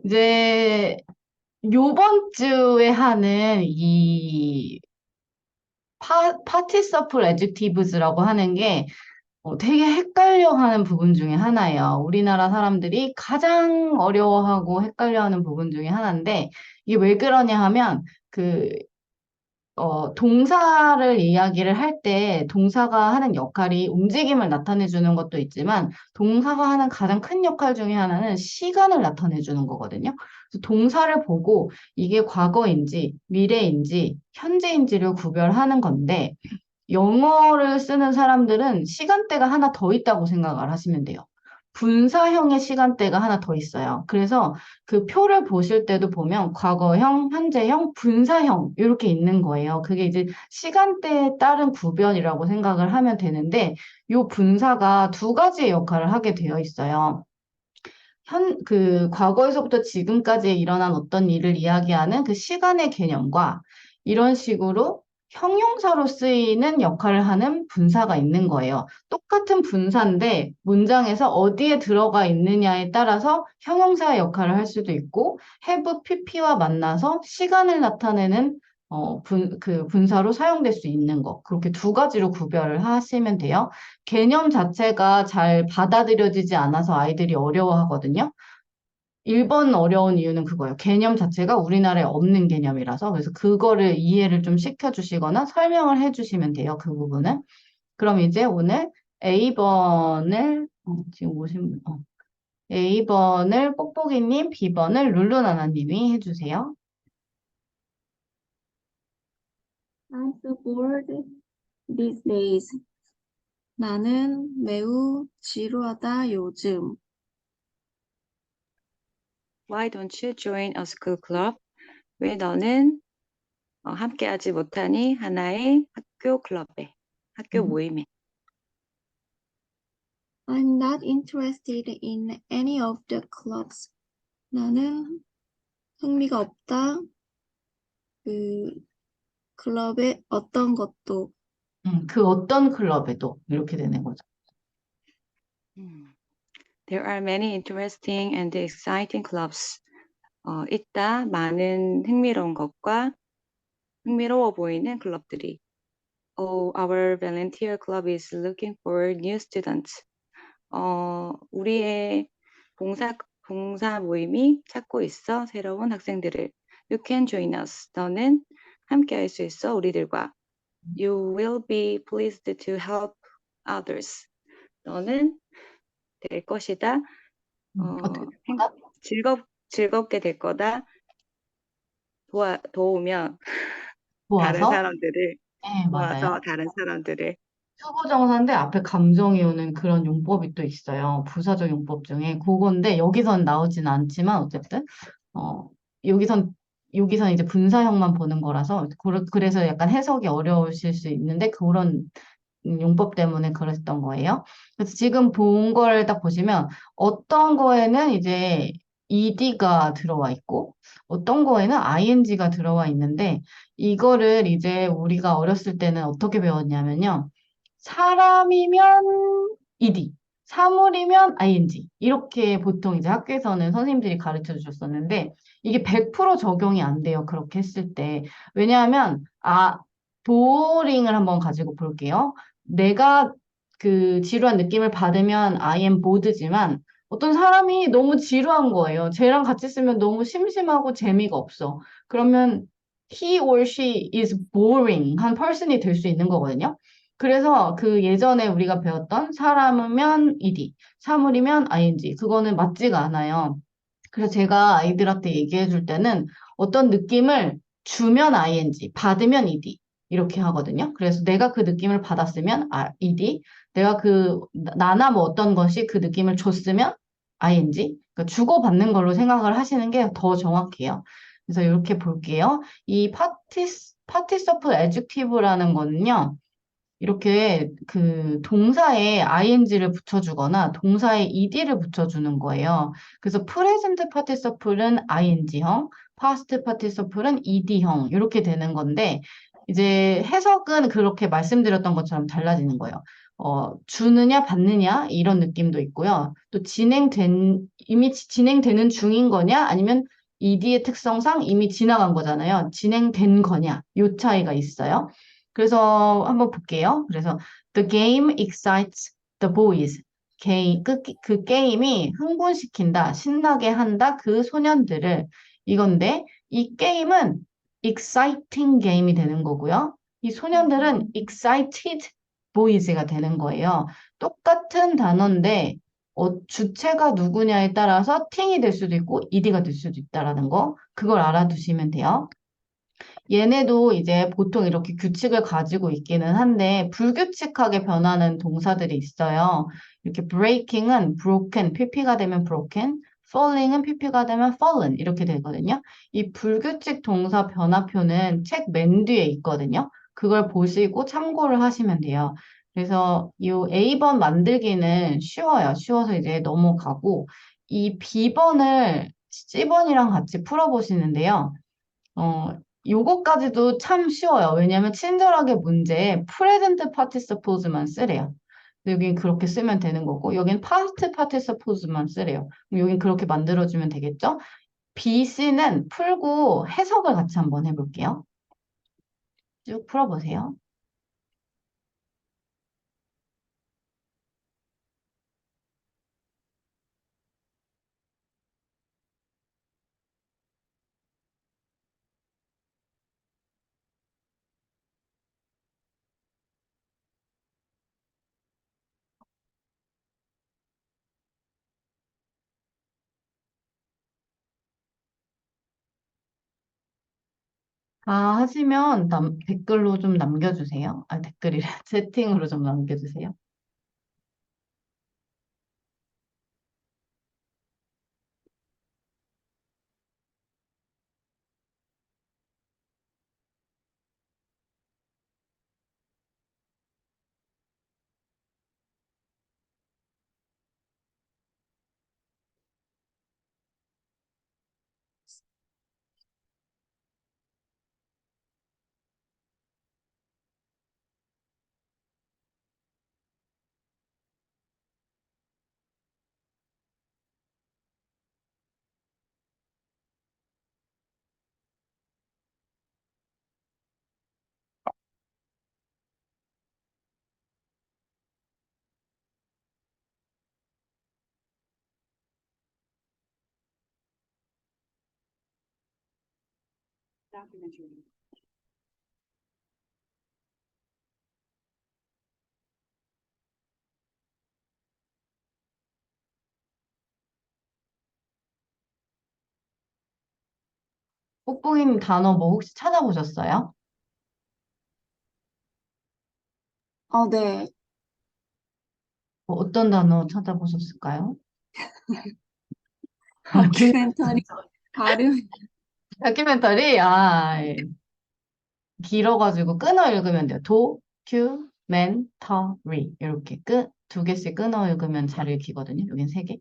이제 요번 주에 하는 이 파티서플 애젝티브즈라고 하는 게 되게 헷갈려하는 부분 중에 하나예요. 우리나라 사람들이 가장 어려워하고 헷갈려하는 부분 중에 하나인데 이게 왜 그러냐 하면 그 동사를 이야기를 할 때 동사가 하는 역할이 움직임을 나타내 주는 것도 있지만 동사가 하는 가장 큰 역할 중에 하나는 시간을 나타내 주는 거거든요. 그래서 동사를 보고 이게 과거인지 미래인지 현재인지를 구별하는 건데 영어를 쓰는 사람들은 시간대가 하나 더 있다고 생각을 하시면 돼요. 분사형의 시간대가 하나 더 있어요. 그래서 그 표를 보실 때도 보면 과거형, 현재형, 분사형 이렇게 있는 거예요. 그게 이제 시간대에 따른 구별이라고 생각을 하면 되는데 이 분사가 두 가지의 역할을 하게 되어 있어요. 과거에서부터 지금까지 일어난 어떤 일을 이야기하는 그 시간의 개념과 이런 식으로 형용사로 쓰이는 역할을 하는 분사가 있는 거예요. 똑같은 분사인데 문장에서 어디에 들어가 있느냐에 따라서 형용사의 역할을 할 수도 있고 have, pp와 만나서 시간을 나타내는 그 분사로 사용될 수 있는 거. 그렇게 두 가지로 구별을 하시면 돼요. 개념 자체가 잘 받아들여지지 않아서 아이들이 어려워하거든요. 1번 어려운 이유는 그거예요. 개념 자체가 우리나라에 없는 개념이라서 그래서 그거를 이해를 좀 시켜주시거나 설명을 해주시면 돼요. 그 부분은. 그럼 이제 오늘 A번을 지금 오신 분, A번을 뽁뽁이님, B번을 룰루나나님이 해주세요. I'm so bored these days. 나는 매우 지루하다 요즘. Why don't you join a school club? 왜 너는 함께하지 못하니 하나의 학교 클럽에, 학교 모임에. I'm not interested in any of the clubs. 나는 흥미가 없다. 그 클럽의 어떤 것도. 그 어떤 클럽에도 이렇게 되는 거죠. There are many interesting and exciting clubs. 있다. 많은 흥미로운 것과 흥미로워 보이는 클럽들이. Oh, our volunteer club is looking for new students. 우리의 봉사 모임이 찾고 있어. 새로운 학생들을. You can join us. 너는 함께 할 수 있어. 우리들과. You will be pleased to help others. 너는 될 것이다. 어떻게 될 거다? 즐겁게 될 거다. 도우면 다른 도와서? 사람들을 네, 도와서 맞아요. 다른 사람들을 투부정사인데 앞에 감정이 오는 그런 용법이 또 있어요. 부사적 용법 중에 그건데 여기선 나오진 않지만 어쨌든 어 여기선 이제 분사형만 보는 거라서 그래서 약간 해석이 어려우실 수 있는데 그런 용법 때문에 그랬던 거예요. 그래서 지금 본 걸 딱 보시면 어떤 거에는 이제 ed가 들어와 있고 어떤 거에는 ing가 들어와 있는데 이거를 이제 우리가 어렸을 때는 어떻게 배웠냐면요. 사람이면 ed, 사물이면 ing 이렇게 보통 이제 학교에서는 선생님들이 가르쳐 주셨었는데 이게 100% 적용이 안 돼요. 그렇게 했을 때. 왜냐하면 도어링을 한번 가지고 볼게요. 내가 그 지루한 느낌을 받으면 I am bored지만 어떤 사람이 너무 지루한 거예요. 쟤랑 같이 쓰면 너무 심심하고 재미가 없어. 그러면 he or she is boring 한 person이 될 수 있는 거거든요. 그래서 그 예전에 우리가 배웠던 사람이면 ed, 사물이면 ing 그거는 맞지가 않아요. 그래서 제가 아이들한테 얘기해 줄 때는 어떤 느낌을 주면 ing, 받으면 ed 이렇게 하거든요. 그래서 내가 그 느낌을 받았으면 ed, 내가 나나 뭐 어떤 것이 그 느낌을 줬으면 ing, 그러니까 주고받는 걸로 생각을 하시는 게 더 정확해요. 그래서 이렇게 볼게요. 이 파티서플 애젝티브라는 거는요. 이렇게 그 동사에 ing를 붙여주거나 동사에 ed를 붙여주는 거예요. 그래서 present participle은 ing형, past participle은 ed형 이렇게 되는 건데 이제 해석은 그렇게 말씀드렸던 것처럼 달라지는 거예요. 주느냐, 받느냐, 이런 느낌도 있고요. 또 이미 진행되는 중인 거냐, 아니면 ED의 특성상 이미 지나간 거잖아요. 진행된 거냐, 요 차이가 있어요. 그래서 한번 볼게요. 그래서 The game excites the boys. 그 게임이 흥분시킨다, 신나게 한다, 그 소년들을. 이건데, 이 게임은 exciting 게임이 되는 거고요. 이 소년들은 excited boys가 되는 거예요. 똑같은 단어인데, 주체가 누구냐에 따라서 ting이 될 수도 있고, ed가 될 수도 있다라는 거, 그걸 알아두시면 돼요. 얘네도 이제 보통 이렇게 규칙을 가지고 있기는 한데 불규칙하게 변하는 동사들이 있어요. 이렇게 breaking은 broken, pp가 되면 broken, falling은 pp가 되면 fallen 이렇게 되거든요. 이 불규칙 동사 변화표는 책 맨 뒤에 있거든요. 그걸 보시고 참고를 하시면 돼요. 그래서 이 A번 만들기는 쉬워요. 쉬워서 이제 넘어가고 이 B번을 C번이랑 같이 풀어보시는데요. 어, 요거까지도 참 쉬워요. 왜냐면 친절하게 문제에 present participle만 쓰래요. 여긴 그렇게 쓰면 되는 거고, 여긴 past participle만 쓰래요. 그럼 여긴 그렇게 만들어주면 되겠죠? B, C는 풀고 해석을 같이 한번 해볼게요. 쭉 풀어보세요. 다 하시면 댓글로 좀 남겨주세요. 아, 댓글이래. 채팅으로 좀 남겨주세요. 뽁뽁이님 단어 뭐 혹시 찾아보셨어요? 네. 뭐 어떤 단어 찾아보셨을까요? 다큐멘터리 발음. 다큐멘터리? 아, 예. 길어가지고 끊어 읽으면 돼요. 도큐멘터리. 이렇게 두 개씩 끊어 읽으면 잘 읽히거든요. 여긴 세 개.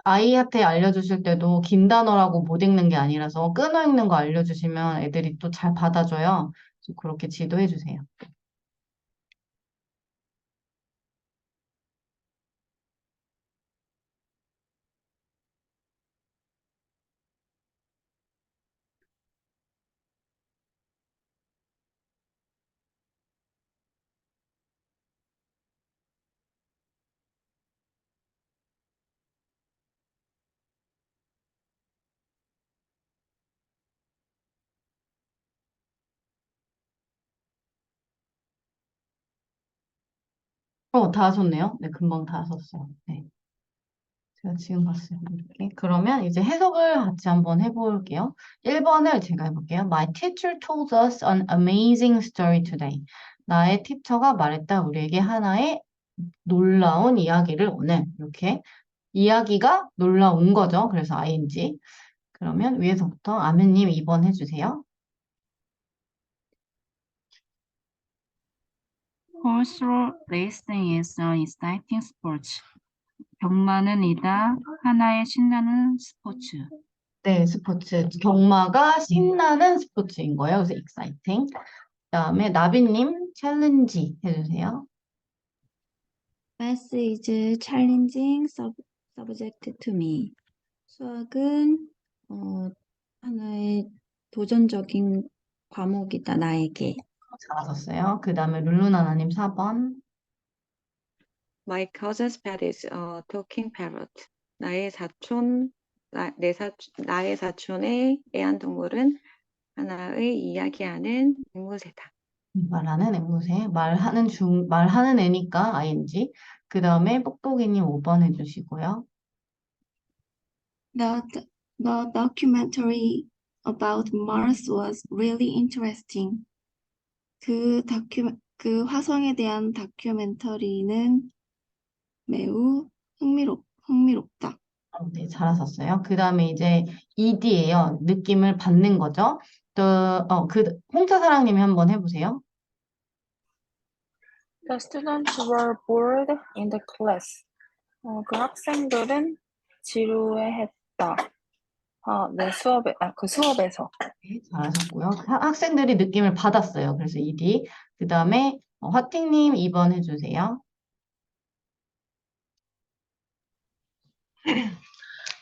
아이한테 알려주실 때도 긴 단어라고 못 읽는 게 아니라서 끊어 읽는 거 알려주시면 애들이 또 잘 받아줘요. 그래서 그렇게 지도해 주세요. 다 하셨네요. 네, 금방 다 하셨어요. 네. 제가 지금 봤어요. 이렇게. 그러면 이제 해석을 같이 한번 해볼게요. 1번을 제가 해볼게요. My teacher told us an amazing story today. 나의 티처가 말했다. 우리에게 하나의 놀라운 이야기를 오늘. 이렇게. 이야기가 놀라운 거죠. 그래서 ing. 그러면 위에서부터 아멘님 2번 해주세요. Horse racing is an exciting sport. 경마는 이다 하나의 신나는 스포츠. 네, 스포츠. 경마가 신나는 스포츠인 거예요. 그래서 exciting. 그다음에 나비님 챌린지 해주세요. Math is challenging subject to me. 수학은 하나의 도전적인 과목이다, 나에게. 잘하셨어요. 그다음에 룰루나나님 4번. My cousin's pet is a talking parrot. 나의 사촌, 나의 사촌의 애완동물은 하나의 이야기하는 앵무새다. 말하는 앵무새, 말하는 애니까 ing. 그 다음에 뽁뽁이님 5번 해주시고요. The, the documentary about Mars was really interesting. 그 화성에 대한 다큐멘터리는 매우 흥미롭다. 네, 잘하셨어요. 그 다음에 이제 ed예요. 느낌을 받는 거죠. 홍차사랑님이 한번 해보세요. The students were bored in the class. 그 학생들은 지루해했다. 그 수업에서. 네, 잘하셨고요. 학생들이 느낌을 받았어요. 그래서 ed. 그 다음에 화팅님 2번 해주세요.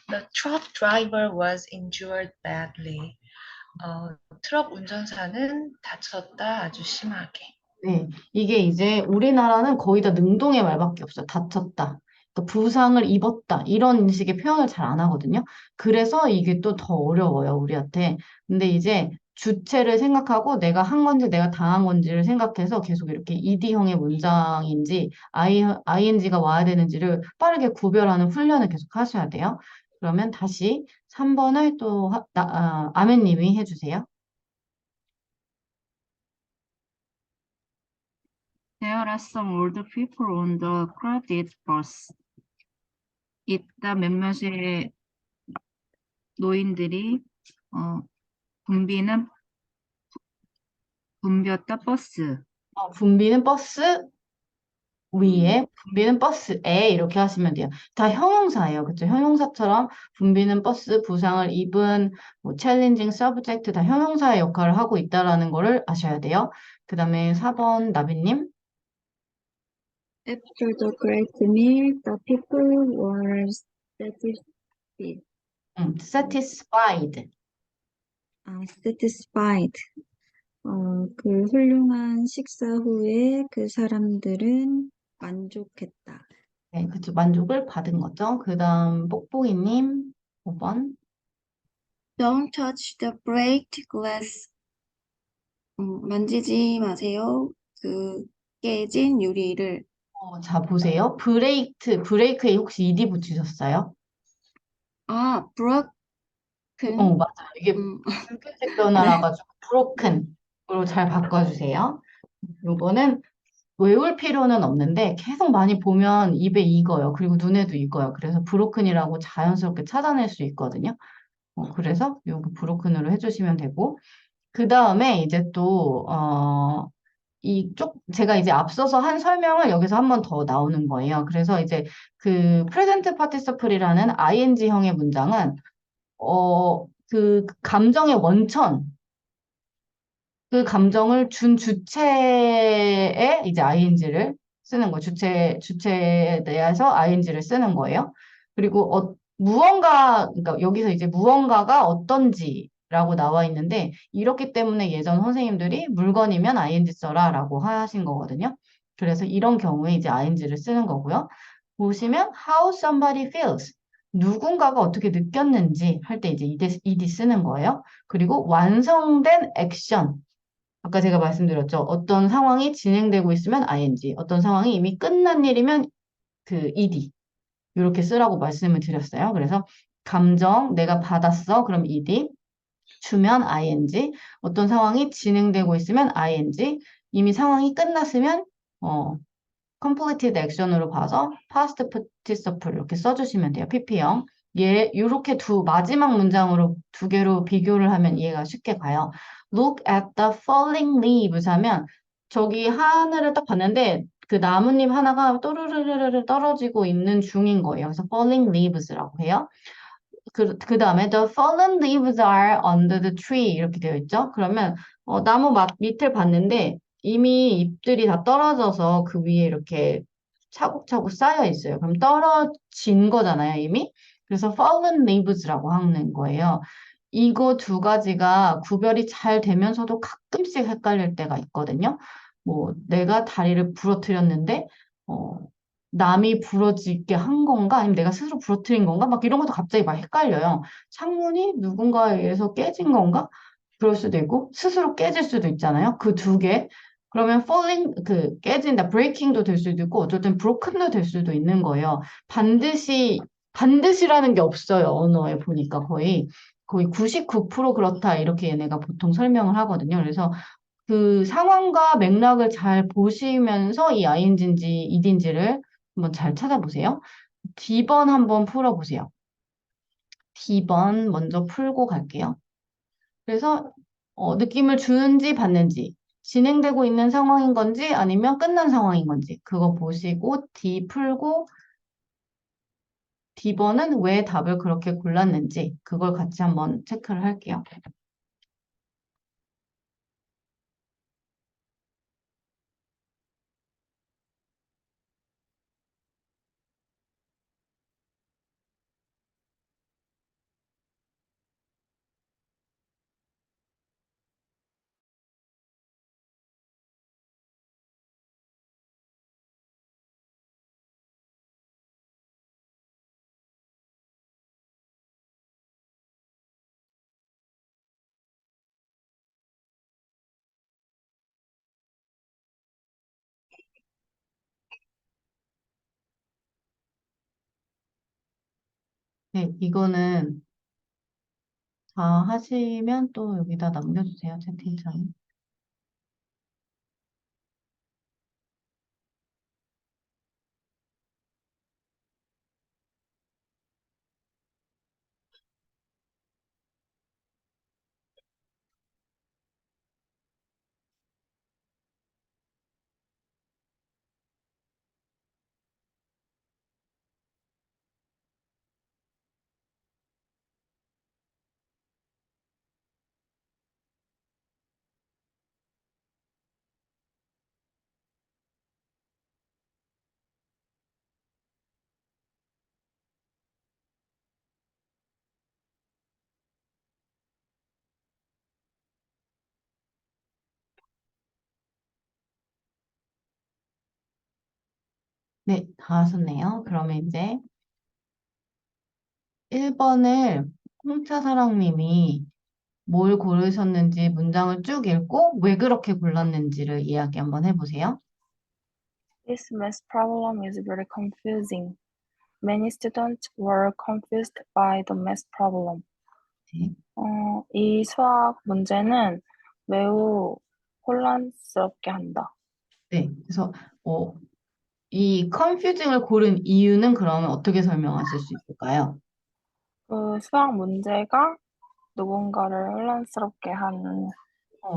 The truck driver was injured badly. 트럭 운전사는 다쳤다 아주 심하게. 네, 이게 이제 우리나라는 거의 다 능동의 말밖에 없어요. 다쳤다. 그러니까 부상을 입었다. 이런 식의 표현을 잘 안 하거든요. 그래서 이게 또 더 어려워요, 우리한테. 근데 이제 주체를 생각하고 내가 한 건지 내가 당한 건지를 생각해서 계속 이렇게 ed형의 문장인지 ing가 와야 되는지를 빠르게 구별하는 훈련을 계속 하셔야 돼요. 그러면 다시 3번을 또 아멘님이 해주세요. There are some old people on the crowded bus. 이따 몇몇의 노인들이 붐볐다 버스. 붐비는 버스 위에, 붐비는 버스에 이렇게 하시면 돼요. 다 형용사예요. 그렇죠? 형용사처럼 붐비는 버스, 부상을 입은, 챌린징 서브젝트 다 형용사의 역할을 하고 있다라는 거를 아셔야 돼요. 그 다음에 4번 나비님. After the great meal, the people were satisfied. satisfied. satisfied. 그 훌륭한 식사 후에 그 사람들은 만족했다. 네, 그쵸. 만족을 받은 거죠. 그 다음 뽁뽁이님 5번. Don't touch the breaked glass. 만지지 마세요. 그 깨진 유리를. 자, 보세요. 브레이크에 혹시 ed 붙이셨어요? broken. 맞아요. 이게 붉은색 변화라 가지고 broken으로 잘 바꿔주세요. 요거는 외울 필요는 없는데 계속 많이 보면 입에 익어요. 그리고 눈에도 익어요. 그래서 브로큰이라고 자연스럽게 찾아낼 수 있거든요. 그래서 요거 브로큰으로 해주시면 되고 그 다음에 이제 또 제가 이제 앞서서 한 설명을 여기서 한 번 더 나오는 거예요. 그래서 이제 그 present participle이라는 ing형의 문장은 그 감정의 원천, 그 감정을 준 주체에 이제 ing를 쓰는 거, 주체에 대해서 ing를 쓰는 거예요. 그리고 그러니까 여기서 이제 무언가가 어떤지라고 나와 있는데, 이렇기 때문에 예전 선생님들이 물건이면 ing 써라라고 하신 거거든요. 그래서 이런 경우에 이제 ing를 쓰는 거고요. 보시면 how somebody feels. 누군가가 어떻게 느꼈는지 할 때 이제 ed 쓰는 거예요. 그리고 완성된 액션. 아까 제가 말씀드렸죠. 어떤 상황이 진행되고 있으면 ing, 어떤 상황이 이미 끝난 일이면 그 ed. 이렇게 쓰라고 말씀을 드렸어요. 그래서 감정, 내가 받았어. 그럼 ed. 주면 ing. 어떤 상황이 진행되고 있으면 ing. 이미 상황이 끝났으면 completed action으로 봐서 past participle 이렇게 써주시면 돼요. pp형. 이렇게 마지막 문장으로 두 개로 비교를 하면 이해가 쉽게 가요. Look at the falling leaves 하면 저기 하늘을 딱 봤는데 그 나뭇잎 하나가 또르르르르 떨어지고 있는 중인 거예요. 그래서 falling leaves라고 해요. 그 다음에 the fallen leaves are under the tree 이렇게 되어 있죠. 그러면 나무 밑을 봤는데 이미 잎들이 다 떨어져서 그 위에 이렇게 차곡차곡 쌓여 있어요. 그럼 떨어진 거잖아요, 이미. 그래서 fallen leaves라고 하는 거예요. 이거 두 가지가 구별이 잘 되면서도 가끔씩 헷갈릴 때가 있거든요. 뭐 내가 다리를 부러뜨렸는데 어, 남이 부러지게 한 건가? 아니면 내가 스스로 부러뜨린 건가? 막 이런 것도 갑자기 막 헷갈려요. 창문이 누군가에 의해서 깨진 건가? 그럴 수도 있고 스스로 깨질 수도 있잖아요. 그 두 개. 그러면 falling 깨진다, breaking도 될 수도 있고 어쩔 땐 broken도 될 수도 있는 거예요. 반드시라는 게 없어요. 언어에 보니까 거의 99% 그렇다 이렇게 얘네가 보통 설명을 하거든요. 그래서 그 상황과 맥락을 잘 보시면서 이 ing인지 ed인지를 한번 잘 찾아보세요. D번 한번 풀어보세요. D번 먼저 풀고 갈게요. 그래서 느낌을 주는지 받는지, 진행되고 있는 상황인 건지 아니면 끝난 상황인 건지 그거 보시고 D 풀고 D번은 왜 답을 그렇게 골랐는지 그걸 같이 한번 체크를 할게요. 네, 이거는 다 하시면 또 여기다 남겨주세요, 채팅창에. 네, 다 하셨네요. 그러면 이제 1번을 홍차사랑님이 뭘 고르셨는지 문장을 쭉 읽고 왜 그렇게 골랐는지를 이야기 한번 해보세요. This math problem is very confusing. Many students were confused by the math problem. 네. 이 수학 문제는 매우 혼란스럽게 한다. 네, 그래서 이 confusing을 고른 이유는 그러면 어떻게 설명하실 수 있을까요? 그 수학 문제가 누군가를 혼란스럽게 하는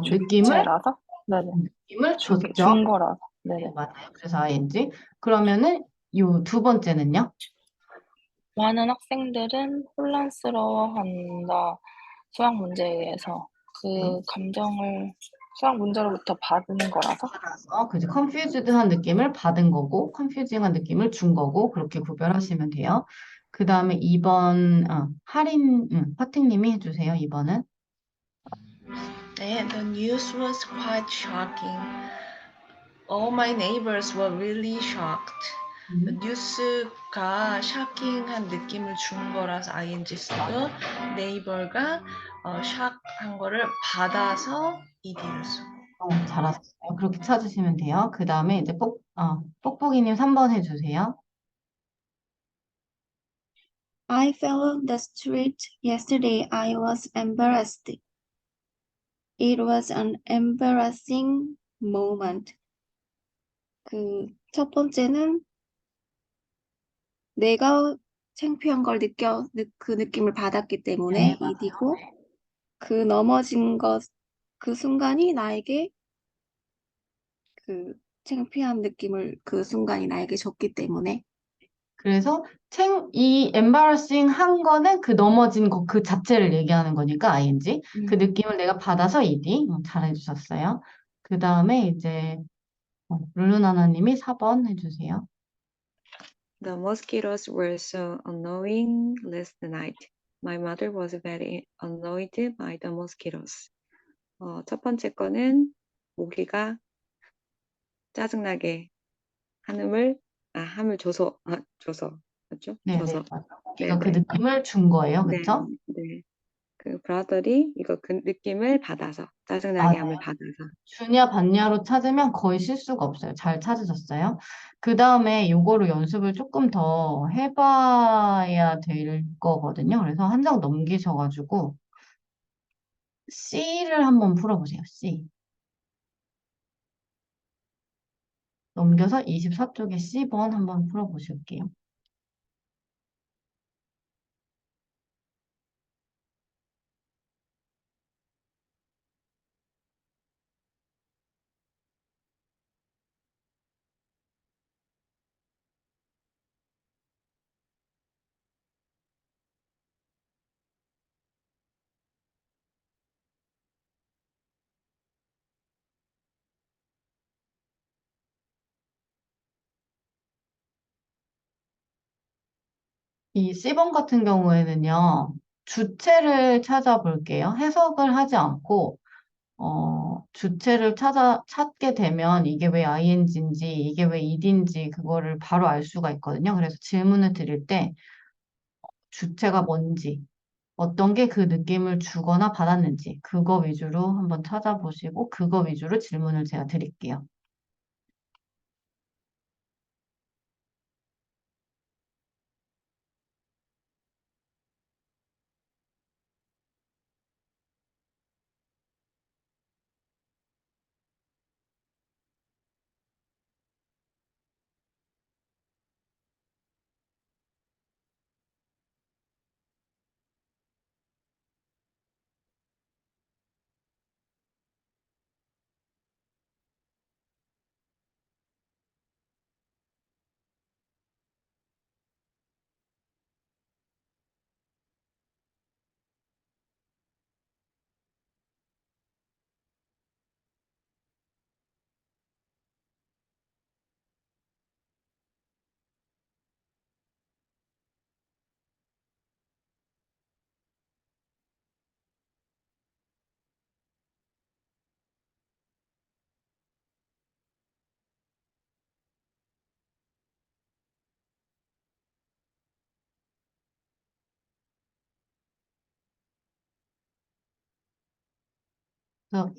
느낌을 주체라서, 네네, 줬죠. 준 거라서, 네, 네네. 맞아요. 그래서 ing. 그러면은 요 두 번째는요? 많은 학생들은 혼란스러워한다. 수학 문제에 의해서 그 감정을 수학 문제로부터 받은 거라서. 그죠. confused한 느낌을 받은 거고, confusing한 느낌을 준 거고, 그렇게 구별하시면 돼요. 그 다음에 2번, 화팅님이 해주세요, 2번은. 네, the news was quite shocking. All my neighbors were really shocked. 그 뉴스가 샤킹한 느낌을 준 거라서 ing 쓰고 네이버가 샥한 거를 받아서 ed를 쓰고. 잘하셨어요. 그렇게 찾으시면 돼요. 그 다음에 이제 뽁뽁이님 3번 해주세요. I fell on the street yesterday. I was embarrassed. It was an embarrassing moment. 그 첫 번째는 내가 창피한 걸 그 느낌을 받았기 때문에 이디고, 그 넘어진 그 순간이 나에게 그 창피한 느낌을 그 순간이 나에게 줬기 때문에. 그래서 이 embarrassing 한 거는 그 넘어진 거 그 자체를 얘기하는 거니까 ing. 그 느낌을 내가 받아서 ed. 잘해주셨어요. 그 다음에 이제 룰루나나님이 4번 해주세요. The mosquitoes were so annoying last night. My mother was very annoyed by the mosquitoes. 첫 번째 거는 모기가 짜증나게 함을 줘서, 맞죠? 네네, 줘서. 맞아. 우리가 그 네네. 느낌을 준 거예요. 네, 그쵸? 네. 그 브라더리 그 느낌을 받아서, 짜증나게 함을 맞아요. 받아서. 주냐 받냐로 찾으면 거의 실수가 없어요. 잘 찾으셨어요. 그 다음에 요거로 연습을 조금 더 해봐야 될 거거든요. 그래서 한 장 넘기셔가지고 C를 한번 풀어보세요. C. 넘겨서 24쪽에 C번 한번 풀어보실게요. 이 C번 같은 경우에는요, 주체를 찾아볼게요. 해석을 하지 않고, 주체를 찾게 되면 이게 왜 ing인지, 이게 왜 id인지 그거를 바로 알 수가 있거든요. 그래서 질문을 드릴 때 주체가 뭔지, 어떤 게 그 느낌을 주거나 받았는지, 그거 위주로 한번 찾아보시고, 그거 위주로 질문을 제가 드릴게요. 그래서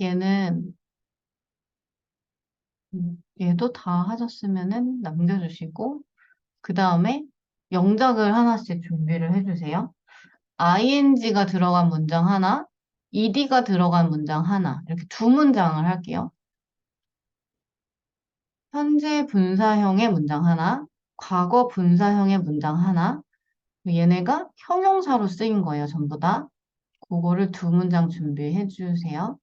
얘도 다 하셨으면은 남겨주시고, 그 다음에 영작을 하나씩 준비를 해주세요. ing가 들어간 문장 하나, ed가 들어간 문장 하나, 이렇게 두 문장을 할게요. 현재 분사형의 문장 하나, 과거 분사형의 문장 하나, 얘네가 형용사로 쓰인 거예요, 전부 다. 그거를 두 문장 준비해 주세요.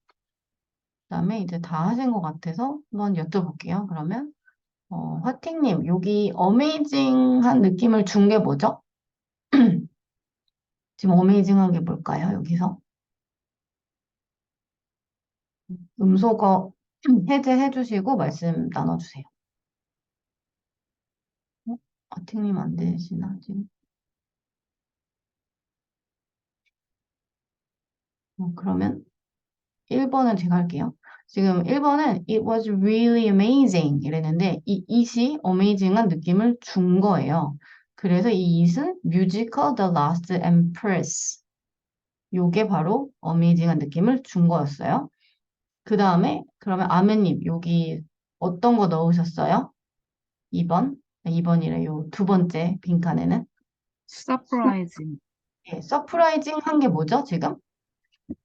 그다음에 이제 다 하신 것 같아서 한번 여쭤볼게요. 그러면 화팅님, 여기 어메이징한 느낌을 준 게 뭐죠? 지금 어메이징한 게 뭘까요, 여기서? 음소거 해제해 주시고 말씀 나눠주세요. 화팅님 안 되시나, 지금? 그러면 1번은 제가 할게요. 지금 1번은 It was really amazing 이랬는데 이 it이 amazing한 느낌을 준 거예요. 그래서 이 it은 musical The Last Empress 요게 바로 amazing한 느낌을 준 거였어요. 그 다음에 그러면 아멘님 여기 어떤 거 넣으셨어요? 2번? 2번이래 요 두 번째 빈칸에는 Surprising. 예, surprising 한 게 뭐죠 지금?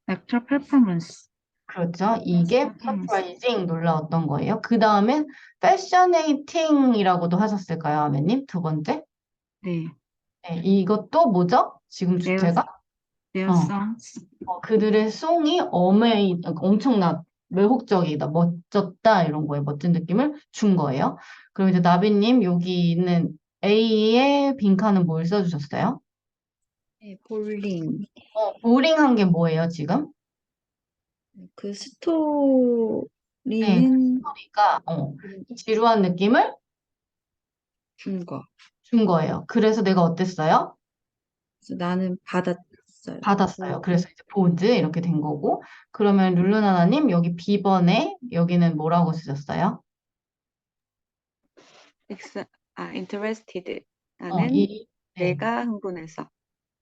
Actor performance. 그렇죠. 이게 performance. surprising 놀라웠던 거예요. 그 다음엔 fascinating이라고도 하셨을까요, 아멘님? 두 번째. 네. 네, 이것도 뭐죠? 지금 Their, 주체가? their 어, songs. 그들의 송이 엄청나, 매혹적이다, 멋졌다, 이런 거에 멋진 느낌을 준 거예요. 그럼 이제 나비님, 여기 있는 A의 빈칸은 뭘 써주셨어요? 네, 볼링. 보링한 게 뭐예요, 지금? 그 네, 스토리는 그러니까, 지루한 느낌을 준 거. 준 거예요. 그래서 내가 어땠어요? 그래서 나는 받았어요. 받았어요. 그래서 이제 보드 이렇게 된 거고. 그러면 룰루나나님, 여기 B번에 여기는 뭐라고 쓰셨어요? interested. 어, 나는 이, 네, 내가 흥분해서,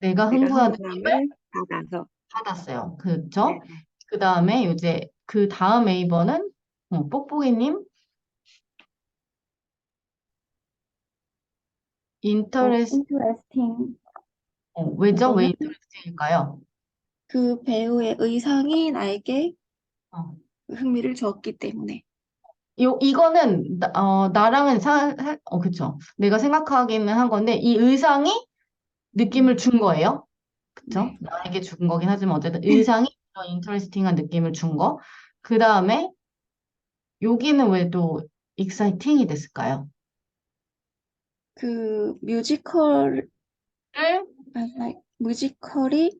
내가 내가 흥분한 느낌을 흥분함을 받아서. 받았어요. 네, 그렇죠? 네. 그 다음에 이제 그 다음 A번은 뽁뽁이님, interest, interesting. 왜죠? 왜 이거는 interesting일까요? 그 배우의 의상이 나에게 어. 흥미를 줬기 때문에. 이거는 나랑은 그쵸. 내가 생각하기는 한 건데 이 의상이 느낌을 준 거예요. 그쵸? 네. 나에게 준 거긴 하지만 어쨌든 의상이 그런 인터레스팅한 느낌을 준 거. 그 다음에 여기는 왜 또 exciting이 됐을까요? 그 뮤지컬, 을 뮤지컬이,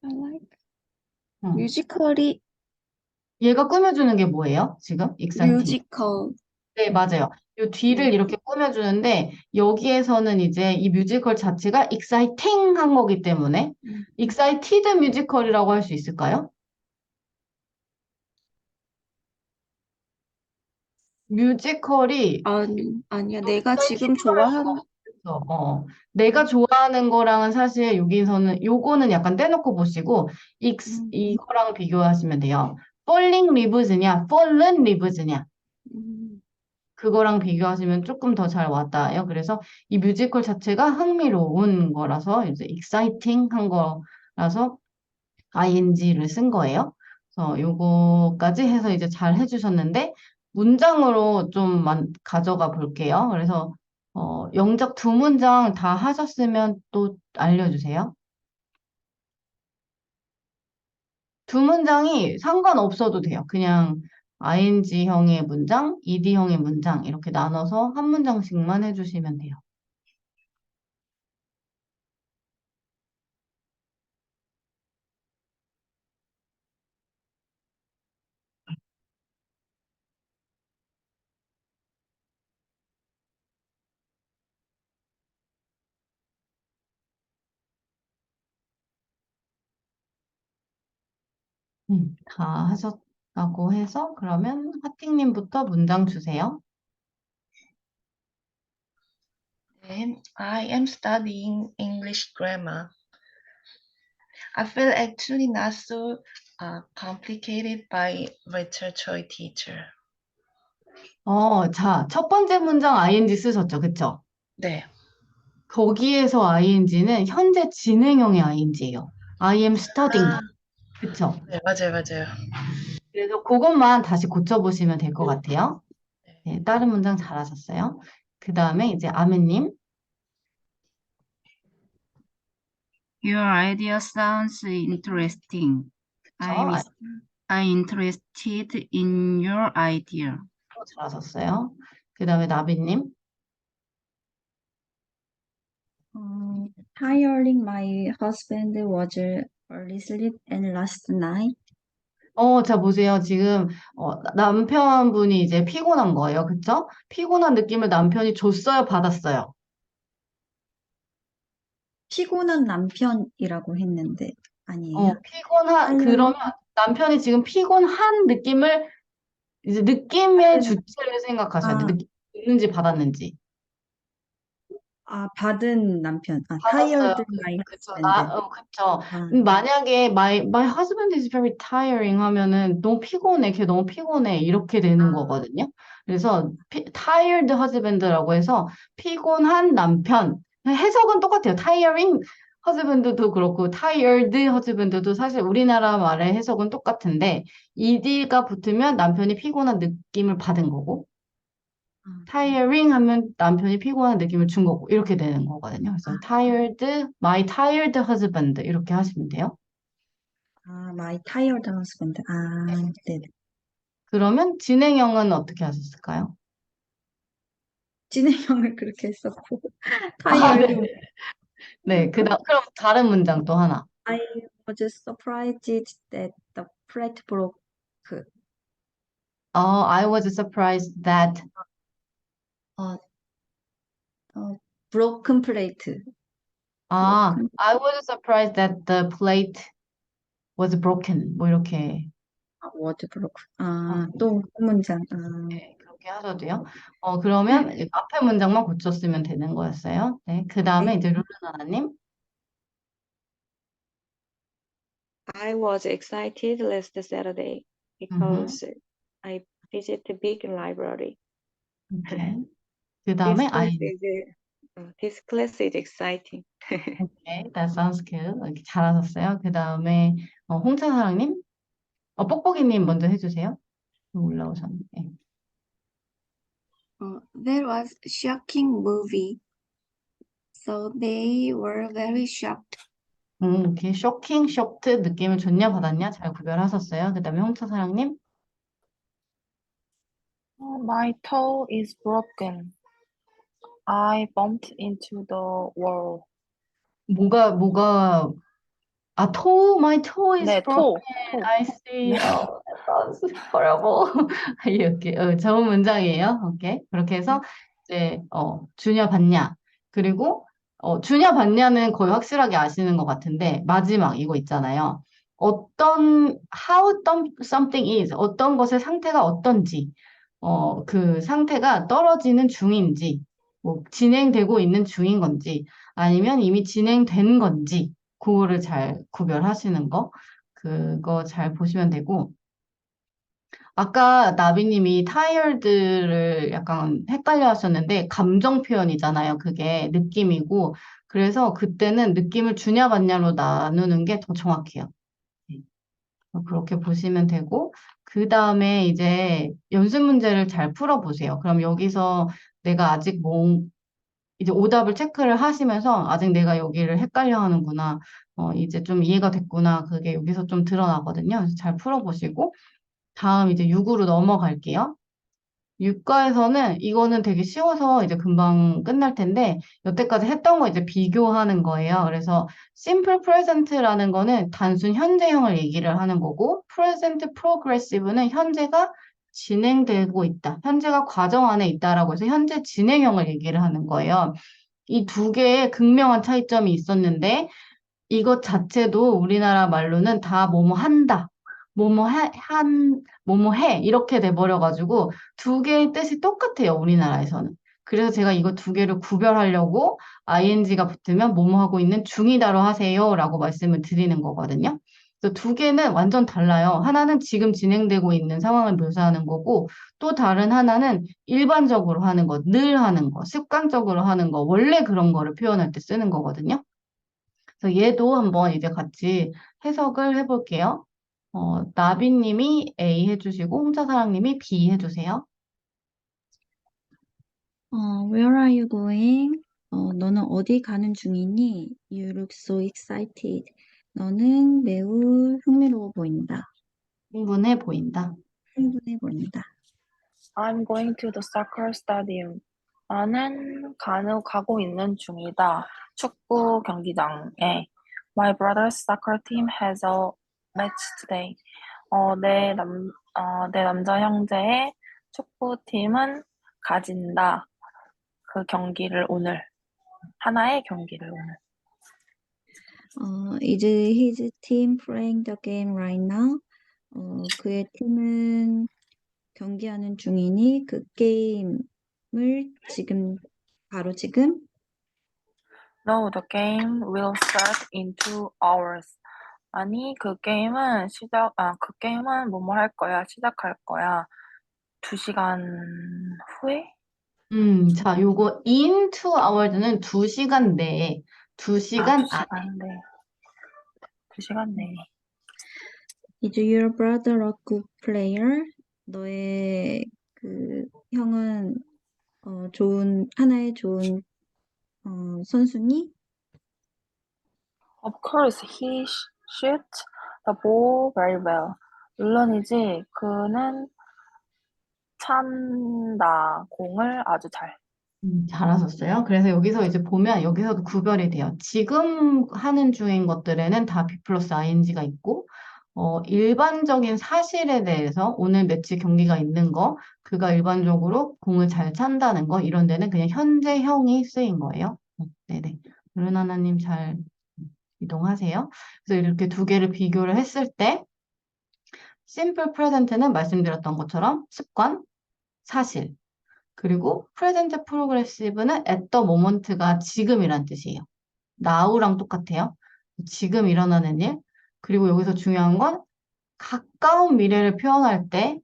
I like, 어, 뮤지컬이, 얘가 꾸며주는 게 뭐예요? 지금 exciting. 뮤지컬. 네, 맞아요. 요 뒤를 네. 이렇게 꾸며주는데 여기에서는 이제 이 뮤지컬 자체가 exciting한 거기 때문에 excited 뮤지컬이라고 할 수 있을까요? 뮤지컬이 아니야. 또 내가 지금 익사이티드할 수가 좋아하는, 없어. 내가 좋아하는 거랑은 사실 여기서는 요거는 약간 떼놓고 보시고 이거랑 비교하시면 돼요. Falling Leaves냐, Fallen Leaves냐 음, 그거랑 비교하시면 조금 더 잘 와닿아요. 그래서 이 뮤지컬 자체가 흥미로운 거라서 이제 exciting한 거라서 ing를 쓴 거예요. 그래서 요거까지 해서 이제 잘 해주셨는데 문장으로 좀 가져가 볼게요. 그래서 영작 두 문장 다 하셨으면 또 알려주세요. 두 문장이 상관없어도 돼요. 그냥 ing형의 문장, ed형의 문장 이렇게 나눠서 한 문장씩만 해주시면 돼요. 다 하셨다고 해서 그러면 하팅님부터 문장 주세요. I am studying English grammar. I feel actually not so complicated by literature teacher. 자, 첫 번째 문장 ing 쓰셨죠, 그쵸? 네, 거기에서 ing는 현재 진행형의 ing예요. I am studying. 그쵸? 네, 맞아요. 그래서 그것만 다시 고쳐보시면 될 것 같아요. 네, 다른 문장 잘하셨어요. 그 다음에 이제 아멘님. Your idea sounds interesting. 그쵸? I'm interested in your idea. 잘하셨어요. 그 다음에 나비님. Tiring my husband was early sleep and last night. 자, 보세요. 지금, 남편분이 이제 피곤한 거예요. 그쵸? 피곤한 느낌을 남편이 줬어요? 받았어요? 피곤한 남편이라고 했는데 아니에요? 그러면 tiring, 남편이 지금 피곤한 느낌을, 이제 느낌의 받은, 주체를 생각하셔야 돼요. 아, 느낌 있는지 받았는지. 받은 남편. 받았어요. tired my 그쵸. husband. 그쵸. 아, 만약에 my husband is very tiring 하면은 너무 피곤해. 걔 너무 피곤해. 이렇게 되는 거거든요. 그래서 tired husband라고 해서 피곤한 남편. 해석은 똑같아요. tiring husband도 그렇고 tired husband도 사실 우리나라 말의 해석은 똑같은데 ed가 붙으면 남편이 피곤한 느낌을 받은 거고 tiring 하면 남편이 피곤한 느낌을 준 거고 이렇게 되는 거거든요. 그래서 my tired husband 이렇게 하시면 돼요. my tired husband. 네. 그러면 진행형은 어떻게 하셨을까요? 진행형을 그렇게 했었고 아, 네. tired. 네, 그럼 다른 문장 또 하나. I was surprised that the plate broke. I was surprised that, 어, broken plate. 아, broken. I was surprised that the plate was broken. 뭐 이렇게. was broken. 어, 또 한 문장. 네, 그렇게 하셔도 돼요. 그러면 이 앞에 문장만 고쳤으면 되는 거였어요. 네, 그 다음에 네. 이제 룰루나나님. I was excited last Saturday because I visited the big library. 오케이. 그 다음에 This class is exciting. 오케이, that sounds good. 이렇게 잘하셨어요. 그 다음에 홍차사랑님, 뽁뽁이님 먼저 해주세요. 올라오셨는데. There was a shocking movie, so they were very shocked. 오케이, 쇼킹, 쇼트 느낌을 줬냐 받았냐 잘 구별하셨어요. 그 다음에 홍차사랑님, My toe is broken. I bumped into the wall. my toe is 네, broken. toe. I see. That's horrible. 이렇게 좋은 문장이에요. 오케이. 그렇게 해서 이제 주냐 받냐. 그리고 주냐 받냐는 거의 확실하게 아시는 것 같은데 마지막 이거 있잖아요. something is 어떤 것의 상태가 어떤지 그 상태가 떨어지는 중인지 뭐 진행되고 있는 중인 건지 아니면 이미 진행된 건지 그거를 잘 구별하시는 거 그거 잘 보시면 되고 아까 나비님이 tired를 약간 헷갈려 하셨는데 감정 표현이잖아요. 그게 느낌이고 그래서 그때는 느낌을 주냐 받냐로 나누는 게 더 정확해요. 네. 그렇게 보시면 되고 그 다음에 이제 연습 문제를 잘 풀어보세요. 그럼 여기서 내가 아직 이제 오답을 체크를 하시면서 아직 내가 여기를 헷갈려 하는구나. 이제 좀 이해가 됐구나. 그게 여기서 좀 드러나거든요. 그래서 잘 풀어보시고 다음 이제 6으로 넘어갈게요. 6과에서는 이거는 되게 쉬워서 이제 금방 끝날 텐데 여태까지 했던 거 이제 비교하는 거예요. 그래서 simple present라는 거는 단순 현재형을 얘기를 하는 거고 present progressive는 현재가 진행되고 있다. 현재가 과정 안에 있다라고 해서 현재 진행형을 얘기를 하는 거예요. 이 두 개의 극명한 차이점이 있었는데 이것 자체도 우리나라 말로는 다 뭐뭐 한다. 뭐뭐 해. 이렇게 돼버려가지고 두 개의 뜻이 똑같아요. 우리나라에서는. 그래서 제가 이거 두 개를 구별하려고 ing가 붙으면 뭐뭐 하고 있는 중이다로 하세요. 라고 말씀을 드리는 거거든요. 그래서 두 개는 완전 달라요. 하나는 지금 진행되고 있는 상황을 묘사하는 거고 또 다른 하나는 일반적으로 하는 거, 늘 하는 거, 습관적으로 하는 거, 원래 그런 거를 표현할 때 쓰는 거거든요. 그래서 얘도 한번 이제 같이 해석을 해볼게요. 나비님이 A 해주시고 홍차사랑님이 B 해주세요. Where are you going? 너는 어디 가는 중이니? You look so excited. 너는 매우 흥미로워 보인다. 흥분해 보인다. 흥분해 보인다. I'm going to the soccer stadium. 나는 가고 있는 중이다. 축구 경기장에. My brother's soccer team has a match today. 내 남자 형제의 축구팀은 가진다. 그 경기를 오늘. 하나의 경기를 오늘. Is his team playing the game right now? 그의 팀은 경기하는 중이니 그 게임을 바로 지금? No, the game will start in 2 hours. 아니, 그 게임은 뭐뭐 할 거야, 시작할 거야. 2시간 후에? 자, 요거 in 2hours는 2시간 내에, 2시간 안에. 2시간 내. 2시간 내에. Is your brother a good player? 너의 그 형은 하나의 좋은 선수니? Of course, he shoots the ball very well. 물론이지, 그는 찬다. 공을 아주 잘. 잘하셨어요. 그래서 여기서 이제 보면 여기서도 구별이 돼요. 지금 하는 중인 것들에는 다 be 플러스 ing가 있고, 일반적인 사실에 대해서 오늘 매치 경기가 있는 거, 그가 일반적으로 공을 잘 찬다는 거, 이런 데는 그냥 현재형이 쓰인 거예요. 네네. 루나나님 잘 이동하세요. 그래서 이렇게 두 개를 비교를 했을 때, simple present는 말씀드렸던 것처럼 습관, 사실, 그리고 present progressive는 at the moment가 지금이란 뜻이에요. now랑 똑같아요. 지금 일어나는 일. 그리고 여기서 중요한 건 가까운 미래를 표현할 때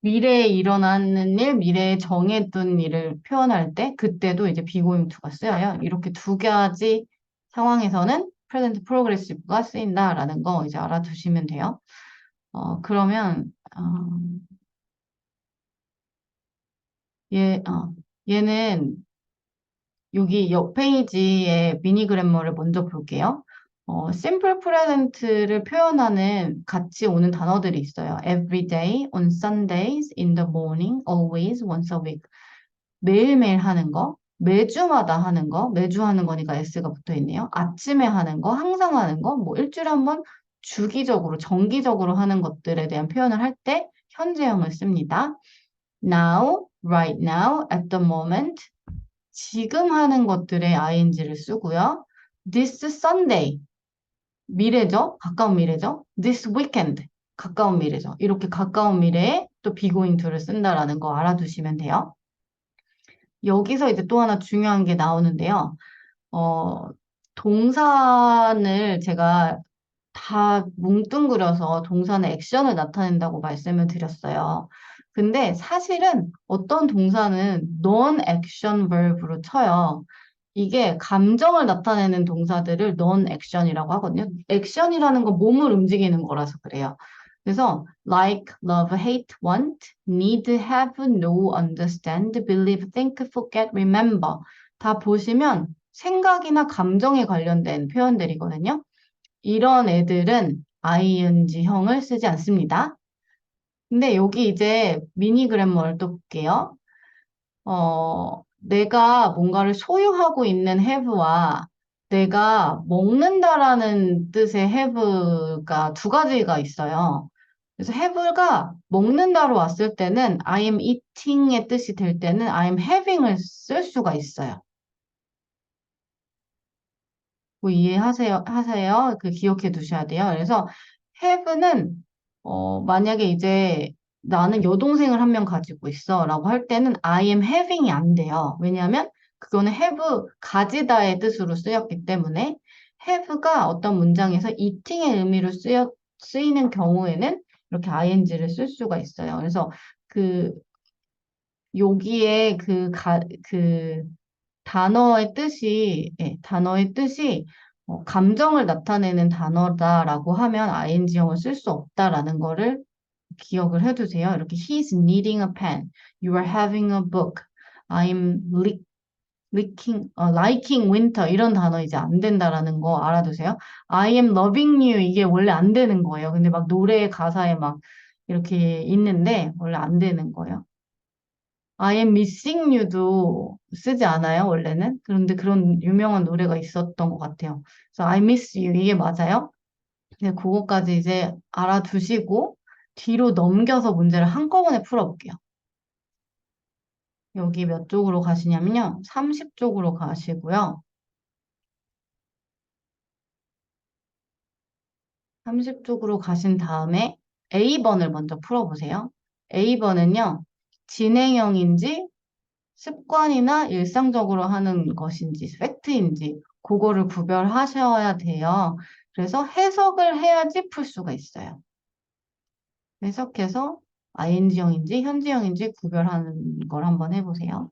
미래에 일어나는 일, 미래에 정해둔 일을 표현할 때 그때도 이제 be going to가 쓰여요. 이렇게 두 가지 상황에서는 present progressive가 쓰인다라는 거 이제 알아두시면 돼요. 그러면 얘, 얘는 여기 옆 페이지의 미니 그래머를 먼저 볼게요. simple present를 표현하는 같이 오는 단어들이 있어요. every day, on Sundays, in the morning, always, once a week. 매일매일 하는 거, 매주마다 하는 거, 매주 하는 거니까 s가 붙어 있네요. 아침에 하는 거, 항상 하는 거, 뭐 일주일에 한 번 주기적으로, 정기적으로 하는 것들에 대한 표현을 할 때 현재형을 씁니다. Now, right now, at the moment, 지금 하는 것들에 ing를 쓰고요. This Sunday, 미래죠? 가까운 미래죠? This weekend, 가까운 미래죠? 이렇게 가까운 미래에 또 be going to를 쓴다라는 거 알아두시면 돼요. 여기서 이제 또 하나 중요한 게 나오는데요. 어, 동산을 제가 다 뭉뚱그려서 동사는 액션을 나타낸다고 말씀을 드렸어요. 근데 사실은 어떤 동사는 non-action verb로 쳐요. 이게 감정을 나타내는 동사들을 non-action이라고 하거든요. action이라는 건 몸을 움직이는 거라서 그래요. 그래서 like, love, hate, want, need, have, know, understand, believe, think, forget, remember 다 보시면 생각이나 감정에 관련된 표현들이거든요. 이런 애들은 ing형을 쓰지 않습니다. 근데 여기 이제 미니 그래머를 또 볼게요. 내가 뭔가를 소유하고 있는 have와 내가 먹는다라는 뜻의 have가 두 가지가 있어요. 그래서 have가 먹는다로 왔을 때는 I am eating의 뜻이 될 때는 I am having을 쓸 수가 있어요. 뭐 하세요? 그 기억해 두셔야 돼요. 그래서 have는 만약에 이제 나는 여동생을 한 명 가지고 있어 라고 할 때는 I am having이 안 돼요. 왜냐하면 그거는 have 가지다의 뜻으로 쓰였기 때문에 have가 어떤 문장에서 eating의 의미로 쓰이는 경우에는 이렇게 ing를 쓸 수가 있어요. 그래서 그 여기에 그 단어의 뜻이 감정을 나타내는 단어다라고 하면 ing형을 쓸 수 없다라는 거를 기억을 해두세요. 이렇게 he's needing a pen, you are having a book, I'm liking winter 이런 단어 이제 안 된다라는 거 알아두세요. I am loving you 이게 원래 안 되는 거예요. 근데 막 노래 가사에 막 이렇게 있는데 원래 안 되는 거예요. I am missing you도 쓰지 않아요, 원래는. 그런데 그런 유명한 노래가 있었던 것 같아요. 그래서 I miss you 이게 맞아요. 네, 그거까지 이제 알아두시고 뒤로 넘겨서 문제를 한꺼번에 풀어볼게요. 여기 몇 쪽으로 가시냐면요. 30쪽으로 가시고요. 30쪽으로 가신 다음에 A번을 먼저 풀어보세요. A번은요. 진행형인지 습관이나 일상적으로 하는 것인지, 팩트인지, 그거를 구별하셔야 돼요. 그래서 해석을 해야지 풀 수가 있어요. 해석해서 ing형인지 현지형인지 구별하는 걸 한번 해보세요.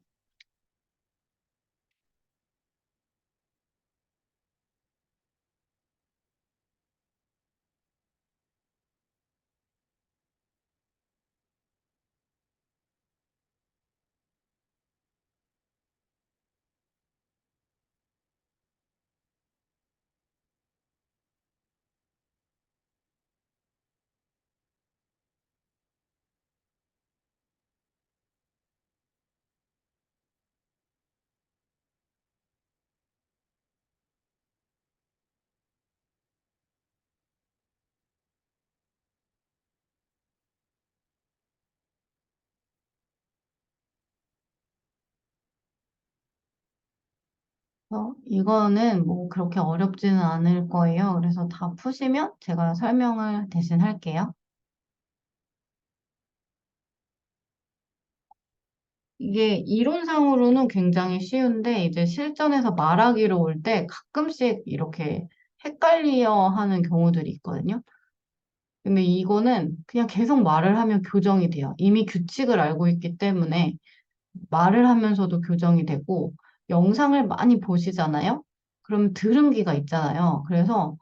이거는 뭐 그렇게 어렵지는 않을 거예요. 그래서 다 푸시면 제가 설명을 대신 할게요. 이게 이론상으로는 굉장히 쉬운데 이제 실전에서 말하기로 올 때 가끔씩 이렇게 헷갈려 하는 경우들이 있거든요. 근데 이거는 그냥 계속 말을 하면 교정이 돼요. 이미 규칙을 알고 있기 때문에 말을 하면서도 교정이 되고 영상을 많이 보시잖아요. 그럼 들음기가 있잖아요. 그래서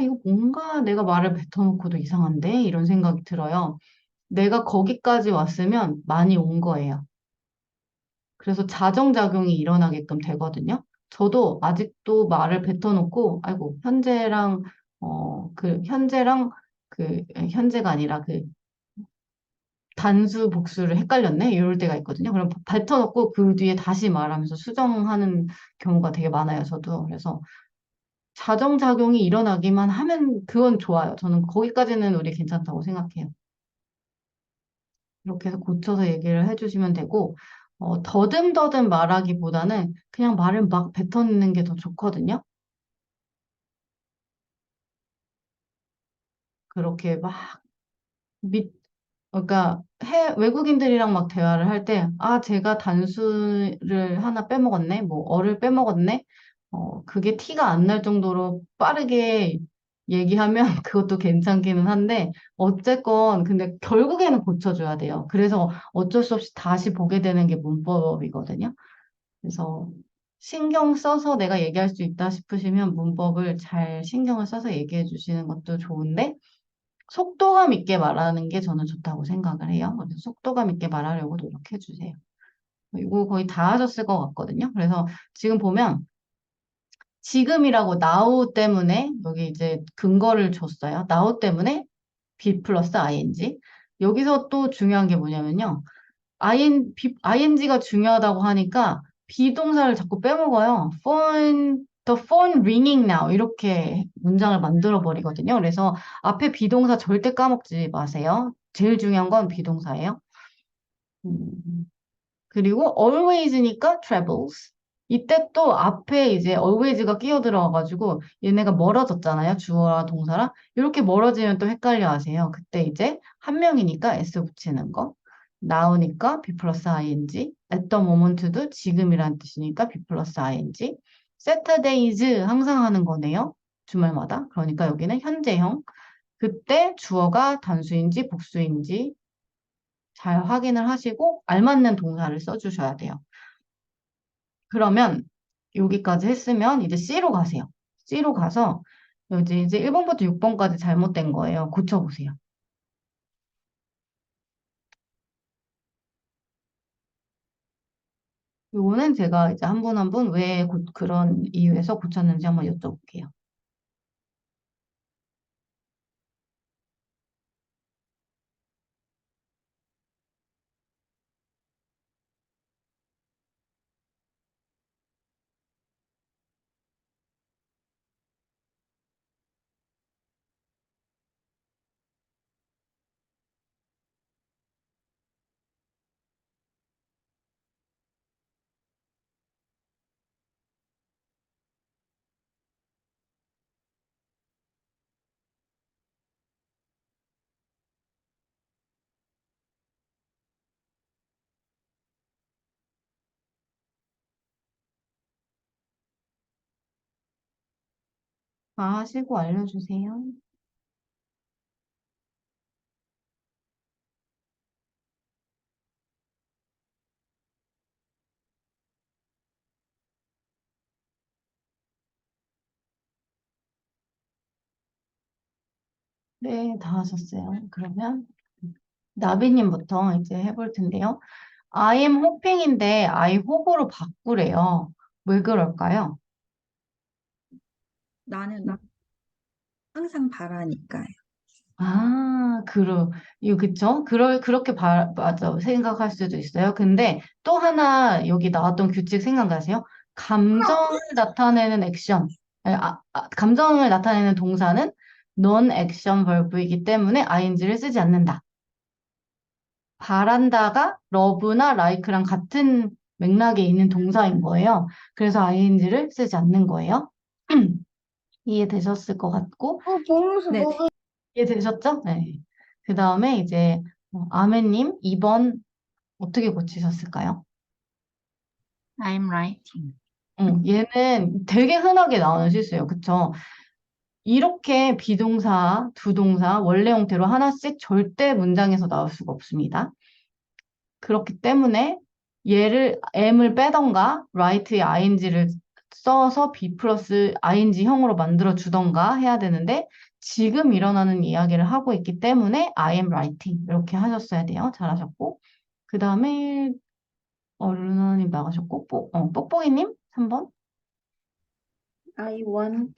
이거 뭔가 내가 말을 뱉어놓고도 이상한데? 이런 생각이 들어요. 내가 거기까지 왔으면 많이 온 거예요. 그래서 자정작용이 일어나게끔 되거든요. 저도 아직도 말을 뱉어놓고, 아이고, 현재랑 현재가 아니라 단수, 복수를 헷갈렸네? 이럴 때가 있거든요. 그럼 뱉어놓고 그 뒤에 다시 말하면서 수정하는 경우가 되게 많아요, 저도. 그래서 자정작용이 일어나기만 하면 그건 좋아요. 저는 거기까지는 우리 괜찮다고 생각해요. 이렇게 해서 고쳐서 얘기를 해주시면 되고, 더듬더듬 말하기보다는 그냥 말을 막 뱉어내는 게 더 좋거든요. 그렇게 막 밑, 그러니까 외국인들이랑 막 대화를 할 때, 제가 단수를 하나 빼먹었네, 뭐 어를 빼먹었네, 그게 티가 안 날 정도로 빠르게 얘기하면 그것도 괜찮기는 한데, 어쨌건 근데 결국에는 고쳐줘야 돼요. 그래서 어쩔 수 없이 다시 보게 되는 게 문법이거든요. 그래서 신경 써서 내가 얘기할 수 있다 싶으시면 문법을 잘 신경을 써서 얘기해 주시는 것도 좋은데, 속도감 있게 말하는 게 저는 좋다고 생각을 해요. 그래서 속도감 있게 말하려고 노력해 주세요. 이거 거의 다 하셨을 것 같거든요. 그래서 지금 보면 지금이라고 now 때문에 여기 이제 근거를 줬어요. now 때문에 be 플러스 ing. 여기서 또 중요한 게 뭐냐면요. ing가 중요하다고 하니까 비동사를 자꾸 빼먹어요. the phone ringing now 이렇게 문장을 만들어 버리거든요. 그래서 앞에 비동사 절대 까먹지 마세요. 제일 중요한 건 비동사예요. 음, 그리고 always니까 travels. 이때 또 앞에 이제 always가 끼어들어가지고 얘네가 멀어졌잖아요. 주어랑 동사랑. 이렇게 멀어지면 또 헷갈려 하세요. 그때 이제 한 명이니까 s 붙이는 거. now니까 be 플러스 ing. at the moment도 지금이란 뜻이니까 be 플러스 ing. Saturdays 항상 하는 거네요. 주말마다. 그러니까 여기는 현재형. 그때 주어가 단수인지 복수인지 잘 확인을 하시고 알맞는 동사를 써주셔야 돼요. 그러면 여기까지 했으면 이제 C로 가세요. C로 가서 여기 이제 1번부터 6번까지 잘못된 거예요. 고쳐보세요. 요거는 제가 이제 한 분 한 분 왜 그런 이유에서 고쳤는지 한번 여쭤볼게요. 하시고 알려주세요. 네, 다 하셨어요. 그러면 나비님부터 이제 해볼 텐데요. I am hoping인데 I hope으로 바꾸래요. 왜 그럴까요? 나는 항상 바라니까요. 이거 그쵸? 그렇게 맞아. 생각할 수도 있어요. 근데 또 하나 여기 나왔던 규칙 생각나세요? 감정을 나타내는 액션. 감정을 나타내는 동사는 non-action verb이기 때문에 ing를 쓰지 않는다. 바란다가 love나 like랑 같은 맥락에 있는 동사인 거예요. 그래서 ing를 쓰지 않는 거예요. 이해되셨을 것 같고, 네. 이해되셨죠? 네. 그 다음에 이제 아메님 2번 어떻게 고치셨을까요? I'm writing. 얘는 되게 흔하게 나오는 실수예요. 그쵸? 이렇게 비동사, 두동사, 원래 형태로 하나씩 절대 문장에서 나올 수가 없습니다. 그렇기 때문에 얘를 m을 빼던가 write에 ing를 써서 be 플러스 ing형으로 만들어 주던가 해야 되는데 지금 일어나는 이야기를 하고 있기 때문에 I am writing 이렇게 하셨어야 돼요. 잘하셨고 그 다음에 루나님 나가셨고 뽁뽁이님 3번 I want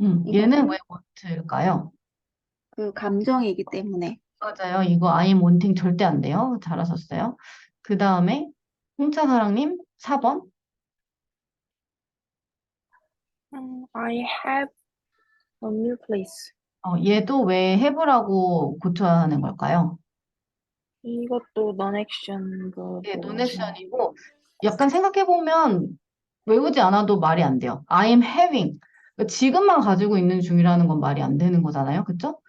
얘는 이거는 왜 want일까요? 그 감정이기 때문에. 맞아요. 이거 I am wanting 절대 안 돼요. 잘하셨어요. 그 다음에 홍차사랑님 4번 I have a new place. 얘도 왜 have라고 고쳐야 하는 걸까요? 이것도 non-action 예, verb고 노네션이고 약간 생각해보면 외우지 않아도 말이 안 돼요. I am having. 그러니까 지금만 가지고 있는 중이라는 건 말이 안 되는 거잖아요. 그쵸?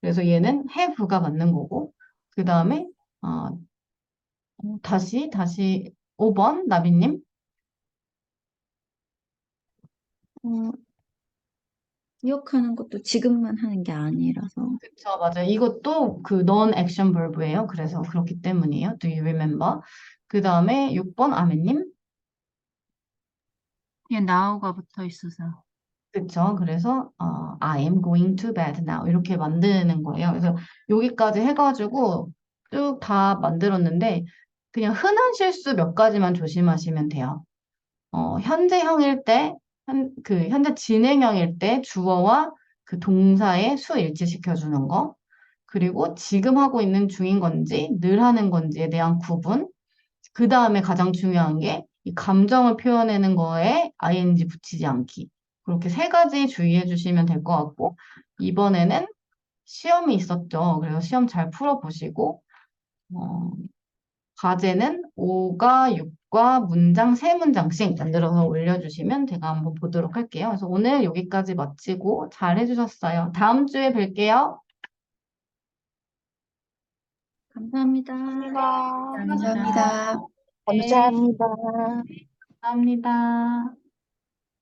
그래서 얘는 have가 맞는 거고 그 다음에 다시 5번 나비님. 어, 기억하는 것도 지금만 하는 게 아니라서. 그쵸, 맞아요. 이것도 그 non-action verb예요. 그래서 그렇기 때문이에요. Do you remember? 그 다음에 6번 아멘님. 뒤에 now가 붙어 있어서. 그쵸. 그래서 I am going to bed now 이렇게 만드는 거예요. 그래서 여기까지 해가지고 쭉 다 만들었는데 그냥 흔한 실수 몇 가지만 조심하시면 돼요. 현재형일 때, 현재 진행형일 때 주어와 그 동사의 수 일치시켜주는 거. 그리고 지금 하고 있는 중인 건지 늘 하는 건지에 대한 구분. 그 다음에 가장 중요한 게 이 감정을 표현하는 거에 ing 붙이지 않기. 그렇게 세 가지 주의해 주시면 될 것 같고, 이번에는 시험이 있었죠. 그래서 시험 잘 풀어보시고, 어, 과제는 5과 6과 문장 3문장씩 만들어서 올려주시면 제가 한번 보도록 할게요. 그래서 오늘 여기까지 마치고 잘 해주셨어요. 다음 주에 뵐게요. 감사합니다. 감사합니다. 네, 감사합니다.